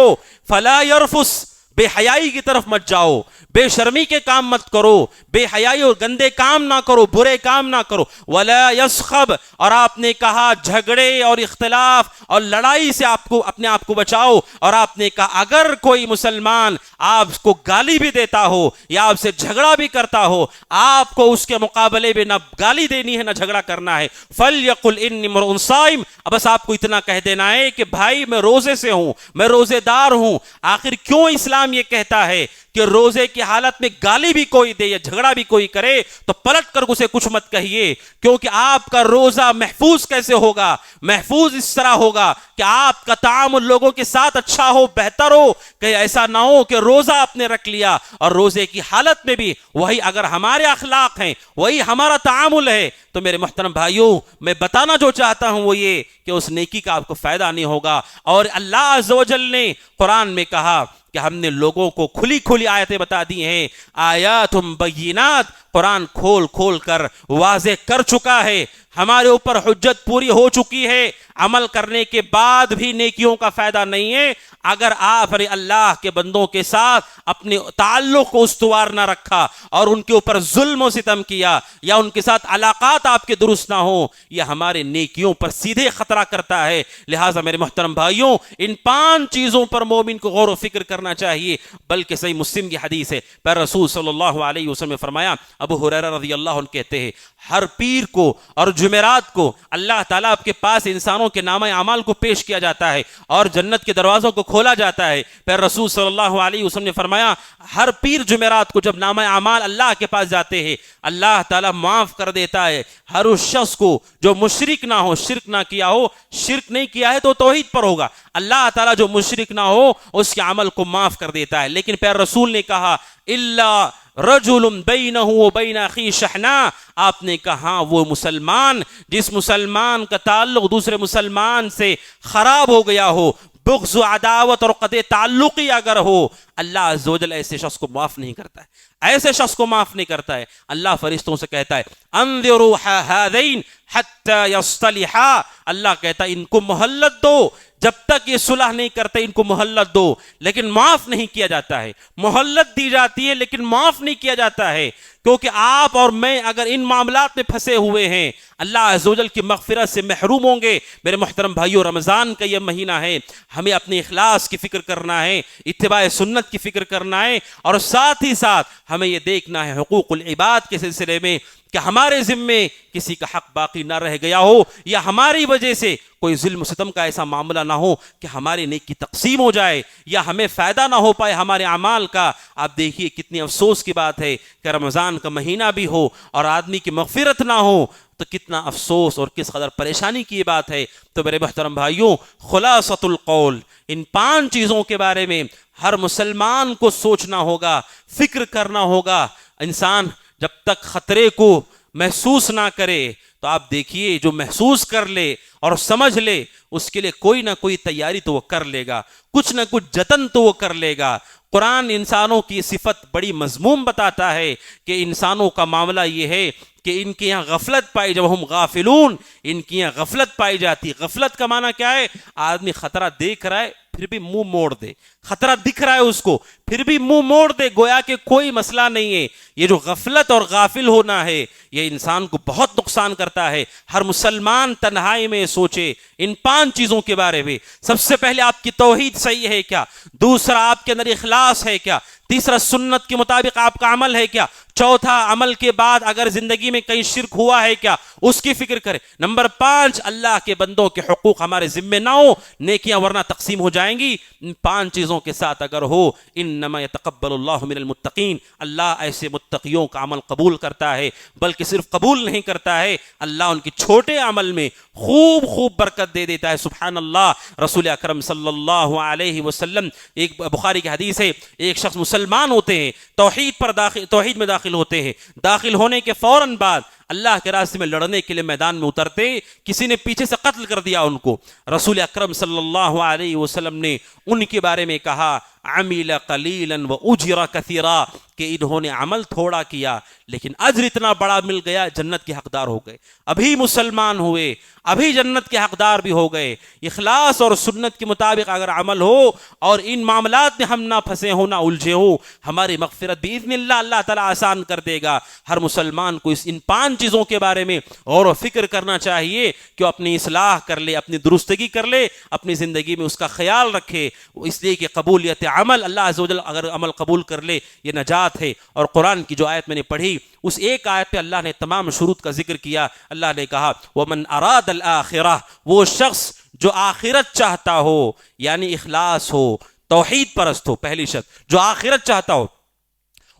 فلا یرفس، بے حیائی کی طرف مت جاؤ، بے شرمی کے کام مت کرو، بے حیائی اور گندے کام نہ کرو، برے کام نہ کرو۔ ولا یسخب، اور آپ نے کہا جھگڑے اور اختلاف اور لڑائی سے اپنے آپ کو بچاؤ، اور آپ نے کہا اگر کوئی مسلمان آپ کو گالی بھی دیتا ہو یا آپ سے جھگڑا بھی کرتا ہو، آپ کو اس کے مقابلے میں نہ گالی دینی ہے نہ جھگڑا کرنا ہے۔ فَلْيَقُلْ إِنِّي امْرُؤٌ صَائِمٌ، بس آپ کو اتنا کہہ دینا ہے کہ بھائی میں روزے سے ہوں، میں روزے دار ہوں۔ آخر کیوں اسلام یہ کہتا ہے کہ روزے کی حالت میں گالی بھی کوئی دے یا جھگڑا بھی کوئی کرے تو پلٹ کر اسے کچھ مت کہیے، کیونکہ آپ کا روزہ محفوظ کیسے ہوگا؟ محفوظ اس طرح ہوگا کہ آپ کا تعامل لوگوں کے ساتھ اچھا ہو، بہتر ہو، کہ ایسا نہ ہو کہ روزہ آپ نے رکھ لیا اور روزے کی حالت میں بھی وہی اگر ہمارے اخلاق ہیں، وہی ہمارا تعامل ہے، تو میرے محترم بھائیوں میں بتانا جو چاہتا ہوں وہ یہ کہ اس نیکی کا آپ کو فائدہ نہیں ہوگا۔ اور اللہ عز و جل نے قرآن میں کہا کہ ہم نے لوگوں کو کھلی آیتیں بتا دی ہیں، آیات بینات، قرآن کھول کھول کر واضح کر چکا ہے، ہمارے اوپر حجت پوری ہو چکی ہے۔ عمل کرنے کے بعد بھی نیکیوں کا فائدہ نہیں ہے اگر آپ نے اللہ کے بندوں کے ساتھ اپنے تعلق کو استوار نہ رکھا اور ان کے اوپر ظلم و ستم کیا یا ان کے ساتھ علاقات آپ کے درست نہ ہوں، یہ ہمارے نیکیوں پر سیدھے خطرہ کرتا ہے۔ لہٰذا میرے محترم بھائیوں، ان 5 چیزوں پر مومن کو غور و فکر کرنا چاہیے۔ بلکہ صحیح مسلم کی حدیث ہے، پھر رسول صلی اللہ علیہ وسلم نے فرمایا، ابو ہریرہ رضی اللہ عنہ کہتے ہیں ہر پیر کو اور جمعرات کو اللہ تعالیٰ آپ کے پاس انسانوں کے نامہ اعمال کو پیش کیا جاتا ہے اور جنت کے دروازوں کو کھولا جاتا ہے۔ پھر رسول صلی اللہ علیہ وسلم نے فرمایا ہر پیر جمعرات کو جب نامہ اعمال اللہ کے پاس جاتے ہیں اللہ تعالیٰ معاف کر دیتا ہے ہر اس شخص کو جو مشرک نہ ہو، شرک نہ کیا ہو، شرک نہیں کیا ہے تو توحید پر ہوگا، اللہ تعالیٰ جو مشرک نہ ہو اس کے عمل کو معاف کر دیتا ہے۔ لیکن پھر رسول نے کہا الا رجل بینہ و بین اخی شحناء، آپ نے کہا وہ مسلمان جس مسلمان کا تعلق دوسرے مسلمان سے خراب ہو گیا ہو، بغض و عداوت اور قطع تعلقی اگر ہو، اللہ عز و جل ایسے شخص کو معاف نہیں کرتا ہے، ایسے شخص کو معاف نہیں کرتا ہے۔ اللہ فرشتوں سے کہتا ہے انظروا ہذین حتی یصطلحا، اللہ کہتا ہے ان کو مہلت دو، جب تک یہ صلح نہیں کرتے ان کو مہلت دو، لیکن معاف نہیں کیا جاتا ہے۔ مہلت دی جاتی ہے لیکن معاف نہیں کیا جاتا ہے، کیونکہ آپ اور میں اگر ان معاملات میں پھنسے ہوئے ہیں اللہ عز و جل کی مغفرت سے محروم ہوں گے۔ میرے محترم بھائیو، رمضان کا یہ مہینہ ہے، ہمیں اپنے اخلاص کی فکر کرنا ہے، اتباع سنت کی فکر کرنا ہے، اور ساتھ ہی ساتھ ہمیں یہ دیکھنا ہے حقوق العباد کے سلسلے میں کہ ہمارے ذمے کسی کا حق باقی نہ رہ گیا ہو یا ہماری وجہ سے کوئی ظلم و ستم کا ایسا معاملہ نہ ہو کہ ہماری نیکی تقسیم ہو جائے یا ہمیں فائدہ نہ ہو پائے ہمارے اعمال کا۔ آپ دیکھیے کتنی افسوس کی بات ہے کہ رمضان کا مہینہ بھی ہو اور آدمی کی مغفرت نہ ہو تو کتنا افسوس اور کس قدر پریشانی کی یہ بات ہے۔ تو میرے محترم بھائیوں، خلاصۃ القول، ان 5 چیزوں کے بارے میں ہر مسلمان کو سوچنا ہوگا، فکر کرنا ہوگا۔ انسان جب تک خطرے کو محسوس نہ کرے تو آپ دیکھیے جو محسوس کر لے اور سمجھ لے اس کے لیے کوئی نہ کوئی تیاری تو وہ کر لے گا، کچھ نہ کچھ جتن تو وہ کر لے گا۔ قرآن انسانوں کی صفت بڑی مضمون بتاتا ہے کہ انسانوں کا معاملہ یہ ہے کہ ان کے یہاں غفلت پائی، جب ہم غافلون، ان کی یہاں غفلت پائی جاتی۔ غفلت کا معنی کیا ہے؟ آدمی خطرہ دیکھ رہا ہے پھر بھی منہ موڑ دے، خطرہ دکھ رہا ہے اس کو پھر بھی منہ موڑ دے، گویا کہ کوئی مسئلہ نہیں ہے۔ یہ جو غفلت اور غافل ہونا ہے یہ انسان کو بہت نقصان کرتا ہے۔ ہر مسلمان تنہائی میں سوچے ان 5 چیزوں کے بارے میں۔ سب سے پہلے آپ کی توحید صحیح ہے کیا؟ دوسرا آپ کے اندر اخلاص ہے کیا؟ تیسرا سنت کے مطابق آپ کا عمل ہے کیا؟ چوتھا عمل کے بعد اگر زندگی میں کہیں شرک ہوا ہے کیا اس کی فکر کریں۔ نمبر 5 اللہ کے بندوں کے حقوق ہمارے ذمے نہ ہو، نیکیاں ورنہ تقسیم ہو جائیں گی۔ ان 5 چیزوں کے ساتھ اگر ہو، انما یتقبل اللہ من المتقین، اللہ ایسے متقیوں کا عمل قبول کرتا ہے، بلکہ صرف قبول نہیں کرتا ہے، اللہ ان کے چھوٹے عمل میں خوب برکت دے دیتا ہے۔ سبحان اللہ۔ رسول اکرم صلی اللہ علیہ وسلم، ایک بخاری کی حدیث ہے، ایک شخص مسلمان ہوتے ہیں، توحید میں داخل ہوتے ہیں، داخل ہونے کے فوراً بعد اللہ کے راستے میں لڑنے کے لیے میدان میں اترتے، کسی نے پیچھے سے قتل کر دیا ان کو، رسول اکرم صلی اللہ علیہ وسلم نے ان کے بارے میں کہا عمل قلیلا واجر کثیرا، کہ انہوں نے عمل تھوڑا کیا لیکن اجر اتنا بڑا مل گیا، جنت کے حقدار ہو گئے، ابھی مسلمان ہوئے، ابھی جنت کے حقدار بھی ہو گئے۔ اخلاص اور سنت کے مطابق اگر عمل ہو اور ان معاملات میں ہم نہ پھنسے ہوں، نہ الجھے ہوں، ہماری مغفرت باذن اللہ اللہ تعالیٰ آسان کر دے گا۔ ہر مسلمان کو ان 5 چیزوں کے بارے میں غور و فکر کرنا چاہیے کہ وہ اپنی اصلاح کر لے، اپنی درستگی کر لے، اپنی زندگی میں اس کا خیال رکھے، اس لیے کہ قبولیت عمل، اللہ عز و جل اگر عمل قبول کر لے یہ نجات ہے۔ اور قرآن کی جو آیت میں نے پڑھی، اس ایک آیت پہ اللہ نے تمام شروط کا ذکر کیا۔ اللہ نے کہا وَمَنْ أَرَادَ الْآخِرَةَ، وہ شخص جو آخرت چاہتا ہو، یعنی اخلاص ہو، توحید پرست ہو، پہلی شرط جو آخرت چاہتا ہو،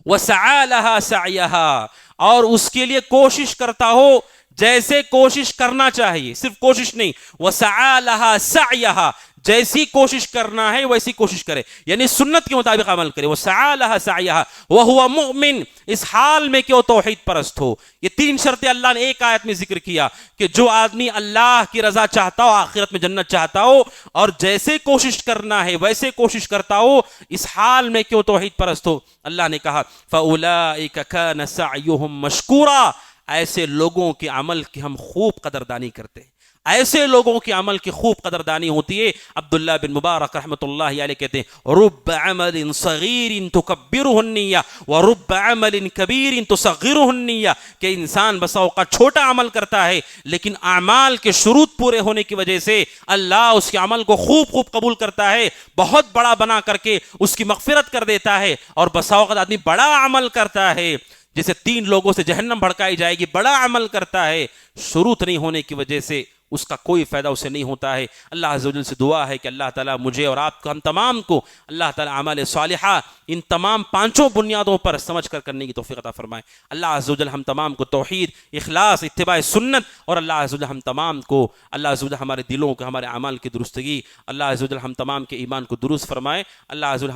وَسَعَى لَهَا سَعْيَهَا، اور اس کے لیے کوشش کرتا ہو جیسے کوشش کرنا چاہیے، صرف کوشش نہیں، وَسَعَى لَهَا سَعْيَهَا، جیسی کوشش کرنا ہے ویسی کوشش کرے، یعنی سنت کے مطابق عمل کرے، وَسَعَى لَهَا سَعْيَهَا وَهُوَ مُؤْمِن، اس حال میں کہ وہ توحید پرست ہو۔ یہ 3 شرطیں اللہ نے ایک آیت میں ذکر کیا کہ جو آدمی اللہ کی رضا چاہتا ہو، آخرت میں جنت چاہتا ہو، اور جیسے کوشش کرنا ہے ویسے کوشش کرتا ہو، اس حال میں کہ وہ توحید پرست ہو، اللہ نے کہا فَأُولَئِكَ كَانَ سَعْيُهُمْ مَشْكُورًا، ایسے لوگوں کے عمل کی ہم خوب قدردانی کرتے ہیں، ایسے لوگوں کے عمل کی خوب قدردانی ہوتی ہے۔ عبداللہ بن مبارک رحمۃ اللہ علیہ کہتے ہیں رب عمل صغیر تکبرہ النیہ ورب عمل کبیر تصغرہ النیہ، کہ انسان بسا اوقات چھوٹا عمل کرتا ہے لیکن اعمال کے شروط پورے ہونے کی وجہ سے اللہ اس کے عمل کو خوب قبول کرتا ہے، بہت بڑا بنا کر کے اس کی مغفرت کر دیتا ہے۔ اور بسا اوقات آدمی بڑا عمل کرتا ہے، جیسے 3 لوگوں سے جہنم بھڑکائی جائے گی، بڑا عمل کرتا ہے، شروط نہیں ہونے کی وجہ سے اس کا کوئی فائدہ اسے نہیں ہوتا ہے۔ اللہ عز و جل سے دعا ہے کہ اللہ تعالیٰ مجھے اور آپ کو، ہم تمام کو اللہ تعالیٰ اعمال صالحہ ان تمام 5 بنیادوں پر سمجھ کر کرنے کی توفیق عطا فرمائے۔ اللہ عز و جل ہم تمام کو توحید، اخلاص، اتباع سنت، اور اللہ عز و جل ہم تمام کو، اللہ عز و جل ہمارے دلوں کو، ہمارے اعمال کی درستگی، اللہ عز و جل ہم تمام کے ایمان کو درست فرمائے۔ اللہ عز و جل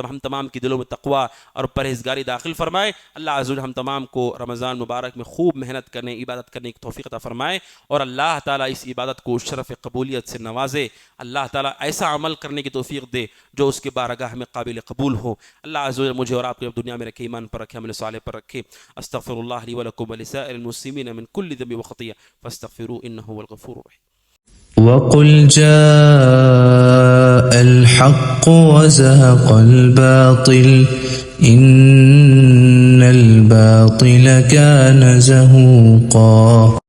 ہم تمام کے دلوں میں تقوی اور پرہیزگاری داخل فرمائے۔ اللہ عز و جل ہم تمام کو رمضان مبارک میں خوب محنت کرنے، عبادت کرنے کی توفیق عطا فرمائے، اور اللہ تعالیٰ اس عبادت کو شرف قبولیت سے نوازے۔ اللہ تعالیٰ ایسا عمل کرنے کی توفیق دے جو اس کے بارگاہ میں قابل قبول ہو۔ اللہ عز و جل مجھے اور آپ کو دنیا میں رکھے، ایمان پر رکھے، عمل صالح پر رکھے۔ استغفر اللہ لی ولکم ولسائر المسلمین من کل ذنب وخطیہ فاستغفروہ انہ هو الغفور الرحیم۔ وقل جاء الحق وزهق الباطل إن الباطل كان زهوقا